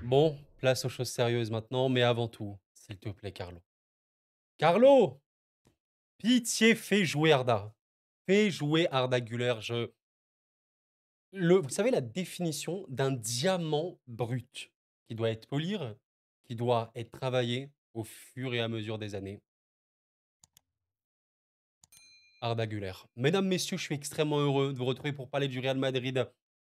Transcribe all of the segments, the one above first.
Bon, place aux choses sérieuses maintenant, mais avant tout, s'il te plaît, Carlo. Carlo! Pitié, fais jouer Arda. Fais jouer Arda Güler. Vous savez, la définition d'un diamant brut qui doit être polir, qui doit être travaillé au fur et à mesure des années. Arda Güler. Mesdames, messieurs, je suis extrêmement heureux de vous retrouver pour parler du Real Madrid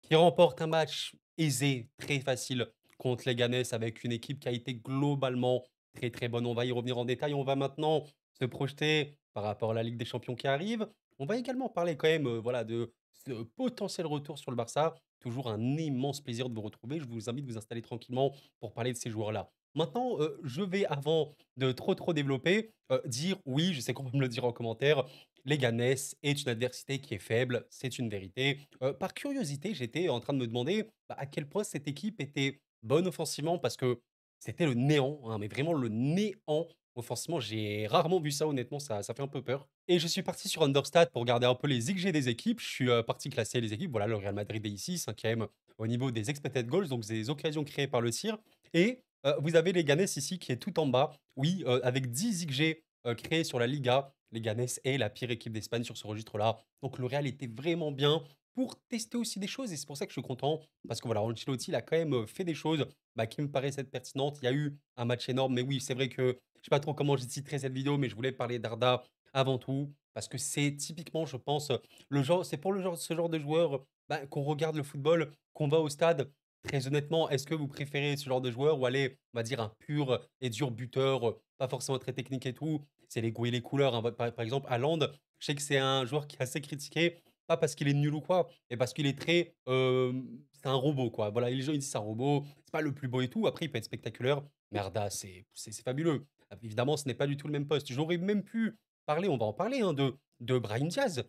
qui remporte un match aisé, très facile contre les Ganes avec une équipe qui a été globalement très très bonne. On va y revenir en détail. On va maintenant se projeter par rapport à la Ligue des Champions qui arrive. On va également parler quand même voilà, de ce potentiel retour sur le Barça. Toujours un immense plaisir de vous retrouver. Je vous invite à vous installer tranquillement pour parler de ces joueurs-là. Maintenant, je vais, avant de trop développer, dire oui, je sais qu'on va me le dire en commentaire, Leganés est une adversité qui est faible, c'est une vérité. Par curiosité, j'étais en train de me demander, à quel point cette équipe était bonne offensivement parce que c'était le néant, hein, mais vraiment le néant offensivement. J'ai rarement vu ça honnêtement, ça fait un peu peur et je suis parti sur Understat pour regarder un peu les XG des équipes. Je suis, parti classer les équipes. Voilà, le Real Madrid est ici, 5e au niveau des expected goals, donc des occasions créées par le tir et vous avez Leganés ici qui est tout en bas. Oui, avec 10 XG, créés sur la Liga. Leganés est la pire équipe d'Espagne sur ce registre-là. Donc le Real était vraiment bien pour tester aussi des choses et c'est pour ça que je suis content parce que voilà, Ancelotti, il a quand même, fait des choses, qui me paraissent être pertinentes. Il y a eu un match énorme, mais oui, c'est vrai que je sais pas trop comment je titrerai cette vidéo, mais je voulais parler d'Arda avant tout parce que c'est typiquement, je pense, le genre c'est pour ce genre de joueur, qu'on regarde le football, qu'on va au stade. Très honnêtement, est-ce que vous préférez ce genre de joueur ou aller, on va dire, un pur et dur buteur, pas forcément très technique et tout? C'est les goûts et les couleurs, hein. Par exemple, Haaland, je sais que c'est un joueur qui est assez critiqué, pas parce qu'il est nul ou quoi, mais parce qu'il est très, c'est un robot, quoi. Voilà, les gens ils disent: «C'est un robot», c'est pas le plus beau et tout. Après, il peut être spectaculaire, mais Arda, c'est fabuleux. Évidemment, ce n'est pas du tout le même poste. J'aurais même pu parler, on va en parler, hein, de Brahim Diaz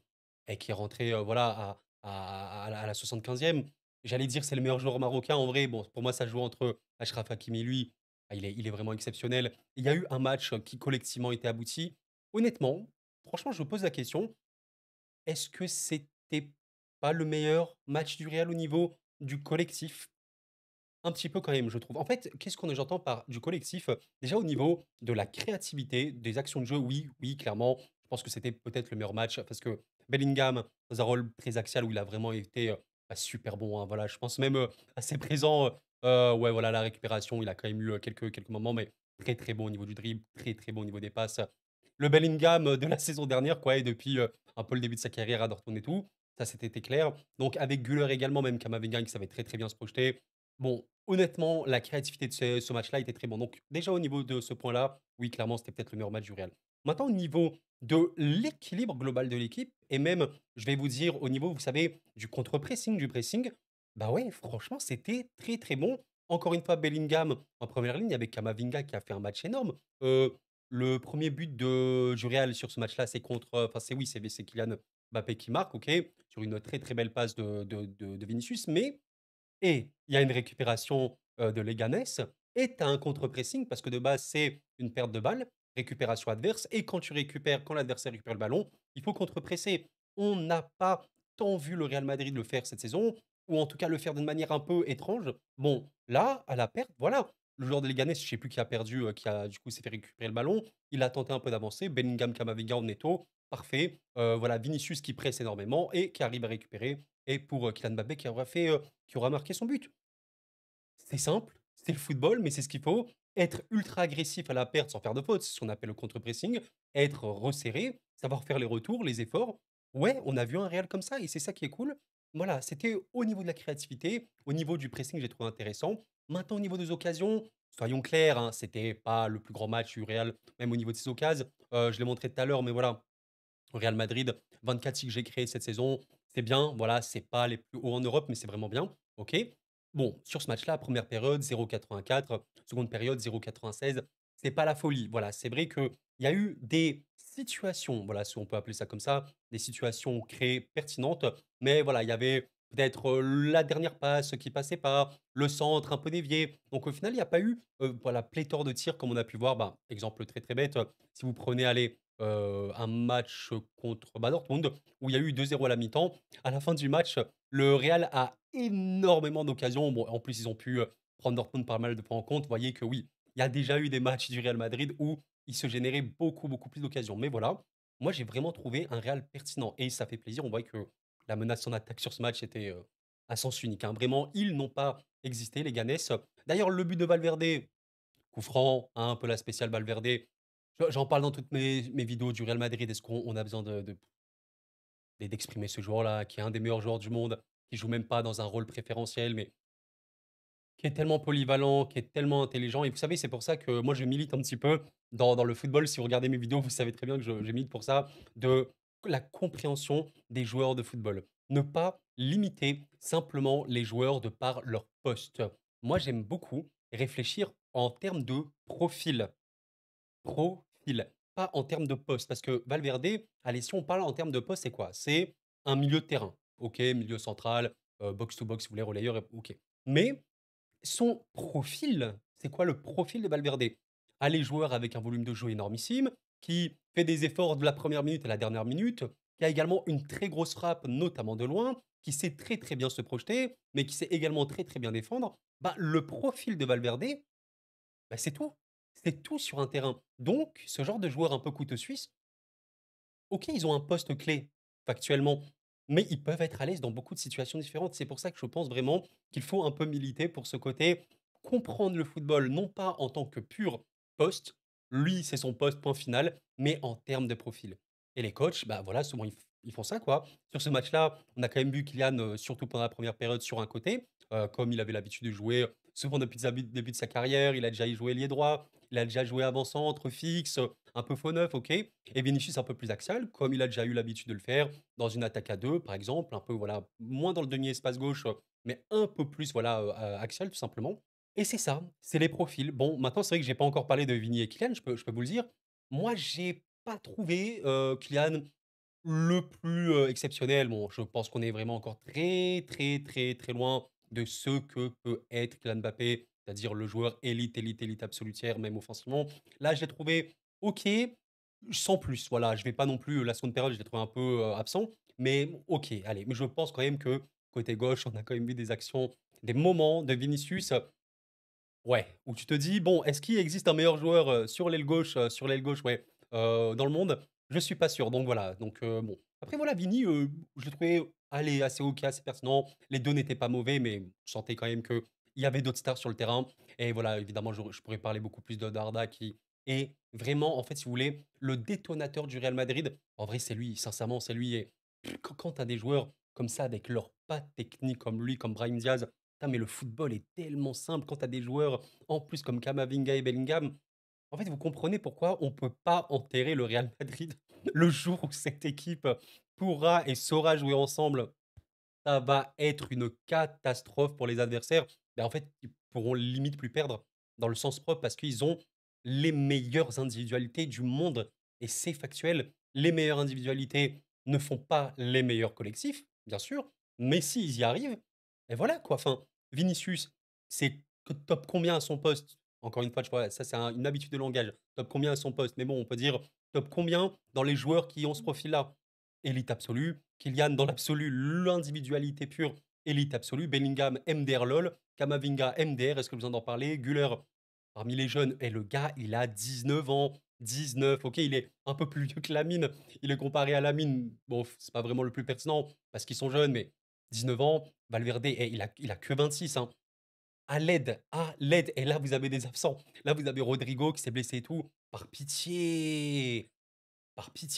et qui est rentré, voilà, à la 75e. J'allais dire c'est le meilleur joueur marocain. En vrai, bon, pour moi, ça joue entre Achraf Hakimi et lui. Il est vraiment exceptionnel. Il y a eu un match qui collectivement était abouti. Honnêtement, franchement, je me pose la question, est-ce que c'était pas le meilleur match du Real au niveau du collectif? Un petit peu quand même, je trouve. En fait, qu'est-ce qu'on j'entends par du collectif? Déjà au niveau de la créativité, des actions de jeu, oui, oui, clairement, je pense que c'était peut-être le meilleur match parce que Bellingham, dans un rôle très axial où il a vraiment été, super bon, hein, voilà. Je pense même, assez présent, ouais, voilà, la récupération, il a quand même eu, quelques moments, mais très, très bon au niveau du dribble, très, très bon au niveau des passes. Le Bellingham, de la saison dernière, quoi et depuis, un peu le début de sa carrière à Dortmund et tout, ça c'était clair. Donc avec Güler également, même Camavinga qui savait très, très bien se projeter. Bon, honnêtement, la créativité de ce match-là était très bon. Donc déjà au niveau de ce point-là, oui, clairement, c'était peut-être le meilleur match du Real. Maintenant au niveau de l'équilibre global de l'équipe et même, je vais vous dire au niveau, vous savez, du contre-pressing, du pressing, bah ouais, franchement, c'était très, très bon. Encore une fois, Bellingham en première ligne avec Camavinga qui a fait un match énorme. Le premier but du Real sur ce match-là, c'est contre, enfin c'est oui, c'est Kylian Mbappé qui marque, OK, sur une très, très belle passe de Vinicius, mais et il y a une récupération, de Leganés et tu as un contre-pressing parce que de base, c'est une perte de balle, récupération adverse et quand l'adversaire récupère le ballon, il faut contre-presser. On n'a pas tant vu le Real Madrid le faire cette saison ou en tout cas le faire d'une manière un peu étrange. Bon, là, à la perte, voilà, le joueur de Leganés, je sais plus qui a perdu, qui a du coup s'est fait récupérer le ballon. Il a tenté un peu d'avancer, Bellingham, Camavinga en Neto, parfait. Voilà, Vinicius qui presse énormément et qui arrive à récupérer et pour, Kylian Mbappé qui aura marqué son but. C'est simple, c'est le football, mais c'est ce qu'il faut. Être ultra agressif à la perte sans faire de faute, c'est ce qu'on appelle le contre-pressing, être resserré, savoir faire les retours, les efforts. Ouais, on a vu un Real comme ça et c'est ça qui est cool. Voilà, c'était au niveau de la créativité, au niveau du pressing, j'ai trouvé intéressant. Maintenant, au niveau des occasions, soyons clairs, hein, c'était pas le plus grand match du Real, même au niveau de ses occasions. Je l'ai montré tout à l'heure, mais voilà, au Real Madrid, 24 que j'ai créé cette saison, c'est bien, voilà, c'est pas les plus hauts en Europe, mais c'est vraiment bien, OK. Bon, sur ce match-là, première période 0,84, seconde période 0,96, c'est pas la folie. Voilà, c'est vrai qu'il y a eu des situations, voilà, si on peut appeler ça comme ça, des situations créées pertinentes, mais voilà, il y avait peut-être, la dernière passe qui passait pas, le centre un peu dévié. Donc au final, il y a pas eu, voilà, pléthore de tirs comme on a pu voir. Bah, exemple très, très bête, si vous prenez, allez, un match contre, Dortmund où il y a eu 2-0 à la mi-temps. À la fin du match, le Real a énormément d'occasions. Bon, en plus, ils ont pu, prendre Dortmund pas mal de points en compte, vous voyez que oui, il y a déjà eu des matchs du Real Madrid où il se générait beaucoup, beaucoup plus d'occasions. Mais voilà, moi j'ai vraiment trouvé un Real pertinent et ça fait plaisir. On voit que la menace en attaque sur ce match était à sens unique, hein. Vraiment, ils n'ont pas existé, les Ganes. D'ailleurs, le but de Valverde, coup franc, hein, un peu la spéciale Valverde. J'en parle dans toutes mes vidéos du Real Madrid. Est-ce qu'on a besoin d'exprimer ce joueur-là, qui est un des meilleurs joueurs du monde, qui joue même pas dans un rôle préférentiel, mais qui est tellement polyvalent, qui est tellement intelligent. Et vous savez, c'est pour ça que moi, je milite un petit peu dans le football. Si vous regardez mes vidéos, vous savez très bien que je milite pour ça, de la compréhension des joueurs de football. Ne pas limiter simplement les joueurs de par leur poste. Moi, j'aime beaucoup réfléchir en termes de profil. Profil, pas en termes de poste. Parce que Valverde, allez, si on parle en termes de poste, c'est quoi? C'est un milieu de terrain. OK, milieu central, box to box, si vous voulez, relayeur, OK. Mais son profil, c'est quoi le profil de Valverde? Les joueurs avec un volume de jeu énormissime, qui fait des efforts de la première minute à la dernière minute, qui a également une très grosse frappe, notamment de loin, qui sait très, très bien se projeter, mais qui sait également très, très bien défendre. Bah, le profil de Valverde, bah, c'est tout. C'est tout sur un terrain. Donc, ce genre de joueur un peu couteau suisse, OK, ils ont un poste clé, factuellement, mais ils peuvent être à l'aise dans beaucoup de situations différentes. C'est pour ça que je pense vraiment qu'il faut un peu militer pour ce côté, comprendre le football, non pas en tant que pur poste, lui, c'est son poste, point final, mais en termes de profil. Et les coachs, bah voilà, souvent ils font ça, quoi. Sur ce match-là, on a quand même vu Kylian, surtout pendant la première période, sur un côté, comme il avait l'habitude de jouer souvent depuis le début de sa carrière. Il a déjà joué ailier droit, il a déjà joué avant-centre, fixe, un peu faux neuf, ok. Et Vinicius un peu plus axial, comme il a déjà eu l'habitude de le faire dans une attaque à 2, par exemple, un peu voilà, moins dans le demi-espace gauche, mais un peu plus voilà, axial tout simplement. Et c'est ça, c'est les profils. Bon, maintenant c'est vrai que j'ai pas encore parlé de Vini et Kylian, je peux vous le dire. Moi, j'ai pas trouvé Kylian le plus exceptionnel. Bon, je pense qu'on est vraiment encore très, très, très, très loin de ce que peut être Kylian Mbappé, c'est-à-dire le joueur élite, élite, élite absolutière, même offensivement. Là, je l'ai trouvé OK, sans plus. Voilà, je vais pas non plus la seconde période, je l'ai trouvé un peu, absent, mais OK, allez. Mais je pense quand même que côté gauche, on a quand même vu des actions, des moments de Vinicius, ouais, où tu te dis: «Bon, est-ce qu'il existe un meilleur joueur, sur l'aile gauche, ouais, dans le monde?» Je suis pas sûr, donc voilà, donc bon. Après voilà, Vini, je l'ai trouvé, allez, assez OK, assez pertinent. Les 2 n'étaient pas mauvais, mais je sentais quand même qu'il y avait d'autres stars sur le terrain et voilà, évidemment, je pourrais parler beaucoup plus de Darda qui est vraiment, en fait, si vous voulez, le détonateur du Real Madrid. En vrai, c'est lui, sincèrement, c'est lui et quand tu as des joueurs comme ça, avec leurs pattes techniques comme lui, comme Brahim Diaz, putain, mais le football est tellement simple quand tu as des joueurs en plus comme Camavinga et Bellingham. En fait, vous comprenez pourquoi on ne peut pas enterrer le Real Madrid le jour où cette équipe pourra et saura jouer ensemble. Ça va être une catastrophe pour les adversaires. En fait, ils pourront limite plus perdre dans le sens propre parce qu'ils ont les meilleures individualités du monde et c'est factuel. Les meilleures individualités ne font pas les meilleurs collectifs, bien sûr, mais s'ils y arrivent, et voilà quoi. Enfin, Vinicius, c'est que top combien à son poste? Encore une fois, je vois, ça c'est une habitude de langage. Top combien à son poste? Mais bon, on peut dire top combien dans les joueurs qui ont ce profil-là? Élite absolue. Kylian, dans l'absolu, l'individualité pure, élite absolue. Bellingham, MDR LOL. Kamavinga, MDR, est-ce que vous en parlez? Güler, parmi les jeunes, et le gars, il a 19 ans. 19, ok, il est un peu plus vieux que Lamine. Il est comparé à Lamine. Bon, c'est pas vraiment le plus pertinent parce qu'ils sont jeunes, mais 19 ans. Valverde, il a que 26, hein. À l'aide. Et là, vous avez des absents. Là, vous avez Rodrigo qui s'est blessé et tout. Par pitié,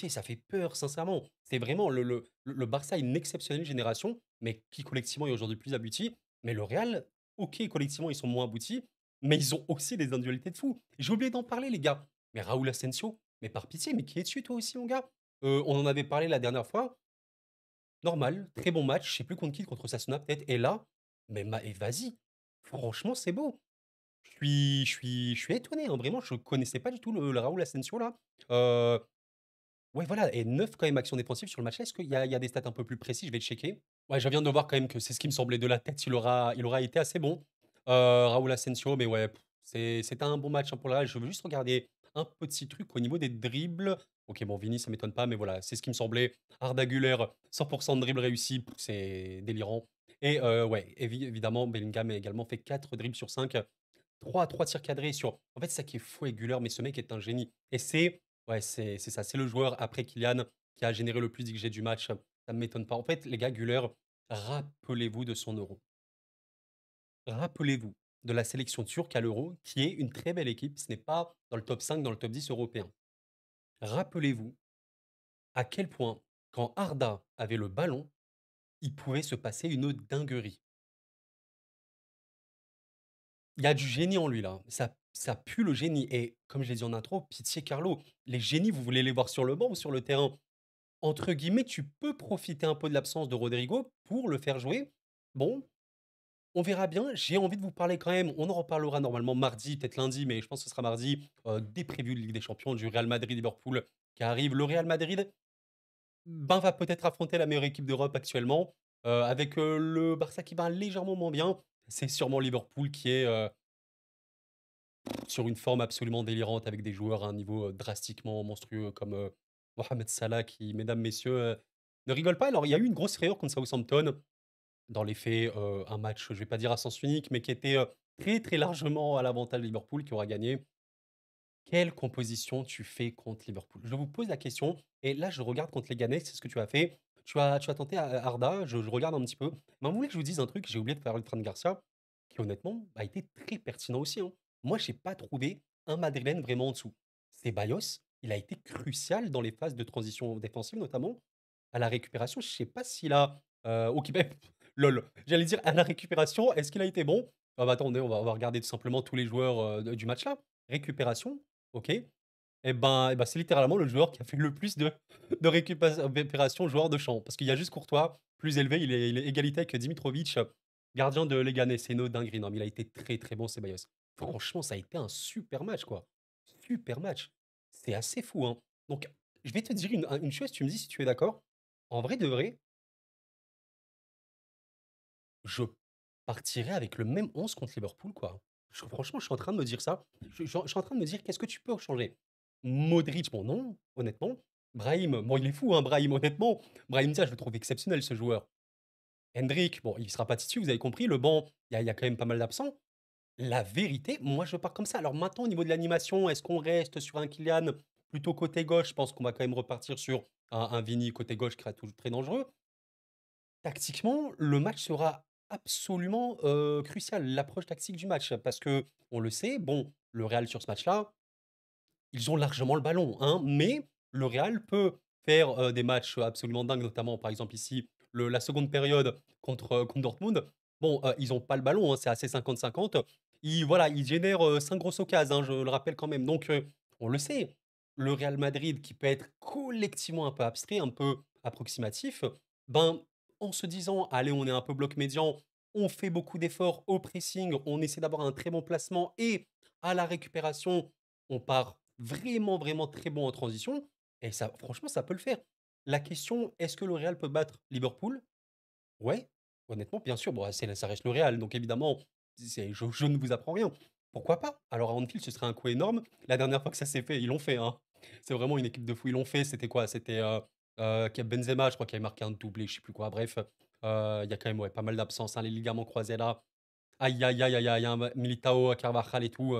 ça fait peur, sincèrement. C'est vraiment le Barça a une exceptionnelle génération, mais qui collectivement est aujourd'hui plus abouti. Mais le Real, OK, collectivement, ils sont moins aboutis, mais ils ont aussi des individualités de fou. J'ai oublié d'en parler, les gars. Mais Raúl Asensio, mais par pitié, mais qui es tu toi aussi, mon gars? On en avait parlé la dernière fois. Normal, très bon match, je sais plus contre qui, contre Sassuolo peut-être. Et là, mais et vas-y, franchement, c'est beau. Je suis étonné, hein, vraiment, je connaissais pas du tout le Raúl Asensio là. Ouais, voilà, et 9 quand même actions défensives sur le match-là. Est-ce qu'il y a des stats un peu plus précis? Je vais checker. Ouais, je viens de voir quand même que c'est ce qui me semblait de la tête. Il aura été assez bon. Raúl Asensio, mais ouais, c'était un bon match, hein, pour le Real. Je veux juste regarder un petit truc au niveau des dribbles. OK, bon, Vini, ça m'étonne pas, mais voilà, c'est ce qui me semblait. Arda Güler, 100 de dribbles réussis, c'est délirant. Et ouais, évidemment, Bellingham a également fait 4 dribbles sur 5, 3 tirs cadrés sur en fait, c'est ça qui est fou avec Güler, mais ce mec est un génie et c'est ouais, c'est ça, c'est le joueur après Kylian qui a généré le plus d'XG du match, ça ne m'étonne pas. En fait, les gars, Güler, rappelez-vous de son Euro. Rappelez-vous de la sélection turque à l'Euro, qui est une très belle équipe. Ce n'est pas dans le top 5, dans le top 10 européen. Rappelez-vous à quel point, quand Arda avait le ballon, il pouvait se passer une dinguerie. Il y a du génie en lui là. Ça pue le génie. Et comme je l'ai dit en intro, pitié Carlo, les génies, vous voulez les voir sur le banc ou sur le terrain? Entre guillemets, tu peux profiter un peu de l'absence de Rodrigo pour le faire jouer. Bon, on verra bien. J'ai envie de vous parler quand même. On en reparlera normalement mardi, peut-être lundi, mais je pense que ce sera mardi, des previews de Ligue des Champions du Real Madrid-Liverpool qui arrive. Le Real Madrid, ben, va peut-être affronter la meilleure équipe d'Europe actuellement, avec le Barça qui va légèrement moins bien. C'est sûrement Liverpool qui est sur une forme absolument délirante avec des joueurs à un niveau drastiquement monstrueux comme Mohamed Salah qui, mesdames, messieurs, ne rigole pas. Alors, il y a eu une grosse frayeur contre Southampton. Dans les faits, un match, je vais pas dire à sens unique, mais qui était, très, très largement à l'avantage de Liverpool qui aura gagné. Quelle composition tu fais contre Liverpool? Je vous pose la question et là, je regarde contre les Ganais, c'est ce que tu as fait. Tu as tenté Arda, je regarde un petit peu. Mais vous voulez que je vous dise un truc? J'ai oublié de parler de Fran Garcia, qui honnêtement a été très pertinent aussi, hein. Moi, j'ai pas trouvé un madrilène vraiment en dessous. Ceballos, il a été crucial dans les phases de transition défensive, notamment à la récupération. Je sais pas s'il a, OK, lol, j'allais dire à la récupération, est-ce qu'il a été bon? Ah bah, attendez, on va regarder tout simplement tous les joueurs, du match là. Récupération, OK. Et ben, c'est littéralement le joueur qui a fait le plus de récupération joueur de champ. Parce qu'il y a juste Courtois, plus élevé, il est égalité avec Dimitrovic, gardien de Leganés. C'est une dinguerie. Non, mais il a été très, très bon, Ceballos. Franchement, ça a été un super match, quoi. Super match. C'est assez fou, hein. Donc, je vais te dire une chose, tu me dis si tu es d'accord. En vrai de vrai, je partirais avec le même 11 contre Liverpool, quoi. Franchement, je suis en train de me dire ça. Je suis en train de me dire, qu'est-ce que tu peux changer? Modric, bon, non, honnêtement. Brahim, bon, il est fou, hein, Brahim, honnêtement. Brahim Dia, je le trouve exceptionnel, ce joueur. Hendrick, bon, il sera pas titulaire, vous avez compris. Le banc, il y a quand même pas mal d'absents. La vérité, moi, je pars comme ça. Alors maintenant, au niveau de l'animation, est-ce qu'on reste sur un Kylian plutôt côté gauche? Je pense qu'on va quand même repartir sur un Vini côté gauche qui sera toujours très dangereux. Tactiquement, le match sera absolument, crucial, l'approche tactique du match. Parce que on le sait, bon, le Real sur ce match-là, ils ont largement le ballon, hein, mais le Real peut faire, des matchs absolument dingues, notamment, par exemple, ici, la seconde période contre Dortmund. Bon, ils ont pas le ballon, hein, c'est assez 50-50. Voilà, ils génèrent, 5 grosses occasions, hein, je le rappelle quand même. Donc, on le sait, le Real Madrid qui peut être collectivement un peu abstrait, un peu approximatif, ben, en se disant: «Allez, on est un peu bloc médian, on fait beaucoup d'efforts au pressing, on essaie d'avoir un très bon placement et à la récupération, on part vraiment, vraiment très bon en transition et ça franchement, ça peut le faire. La question, est-ce que le Real peut battre Liverpool? Ouais, honnêtement, bien sûr, bon, ça reste le Real, donc évidemment, je ne vous apprends rien. Pourquoi pas? Alors à Anfield, ce serait un coup énorme. La dernière fois que ça s'est fait, ils l'ont fait, hein. C'est vraiment une équipe de fou, ils l'ont fait. C'était quoi? C'était, Benzema, je crois, qui avait marqué un doublé, je sais plus quoi. Bref, il y a quand même, ouais, pas mal d'absences, hein, les ligaments croisés là. Aïe, aïe, aïe, aïe, aïe, hein, Militao, Carvajal et tout,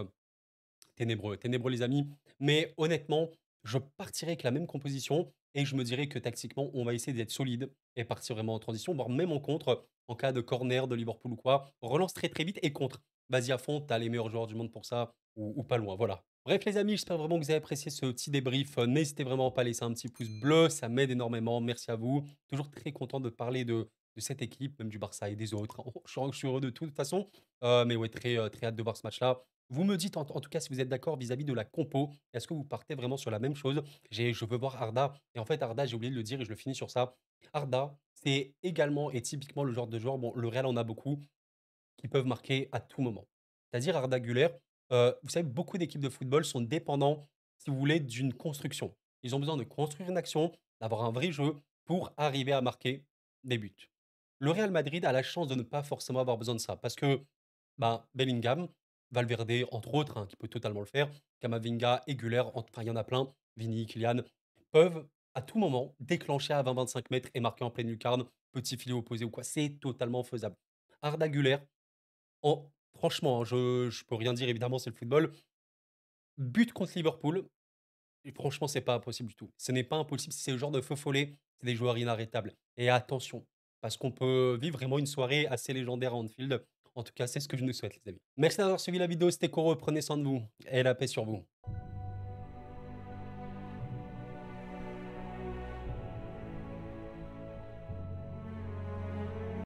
ténébreux, ténébreux les amis. Mais honnêtement, je partirais avec la même composition et je me dirais que tactiquement, on va essayer d'être solide et partir vraiment en transition, voire même en contre, en cas de corner de Liverpool ou quoi. Relance très très vite et contre. Vas-y à fond, t'as les meilleurs joueurs du monde pour ça, ou pas loin, voilà. Bref les amis, j'espère vraiment que vous avez apprécié ce petit débrief. N'hésitez vraiment pas à laisser un petit pouce bleu, ça m'aide énormément. Merci à vous. Toujours très content de parler de cette équipe, même du Barça et des autres. Je suis heureux de toute façon. Mais ouais, très, très hâte de voir ce match-là. Vous me dites en tout cas si vous êtes d'accord vis-à-vis de la compo. Est-ce que vous partez vraiment sur la même chose? Je veux voir Arda. Et en fait, Arda, j'ai oublié de le dire et je le finis sur ça. Arda, c'est également et typiquement le genre de joueur, bon, le Real en a beaucoup, qui peuvent marquer à tout moment. C'est-à-dire Arda Güler, vous savez, beaucoup d'équipes de football sont dépendants, si vous voulez, d'une construction. Ils ont besoin de construire une action, d'avoir un vrai jeu pour arriver à marquer des buts. Le Real Madrid a la chance de ne pas forcément avoir besoin de ça parce que ben, Bellingham, Valverde, entre autres, hein, qui peut totalement le faire, Camavinga et Güler, enfin il y en a plein, Vini, Kylian, peuvent à tout moment, déclencher à 20-25 mètres et marquer en pleine lucarne, petit filet opposé ou quoi. C'est totalement faisable. Arda Güler, franchement, hein, je peux rien dire, évidemment, c'est le football. But contre Liverpool, et franchement, c'est pas impossible du tout. Ce n'est pas impossible, si c'est le genre de feu follet, c'est des joueurs inarrêtables. Et attention, parce qu'on peut vivre vraiment une soirée assez légendaire à Anfield. En tout cas, c'est ce que je nous souhaite, les amis. Merci d'avoir suivi la vidéo, c'était Koro, prenez soin de vous et la paix sur vous.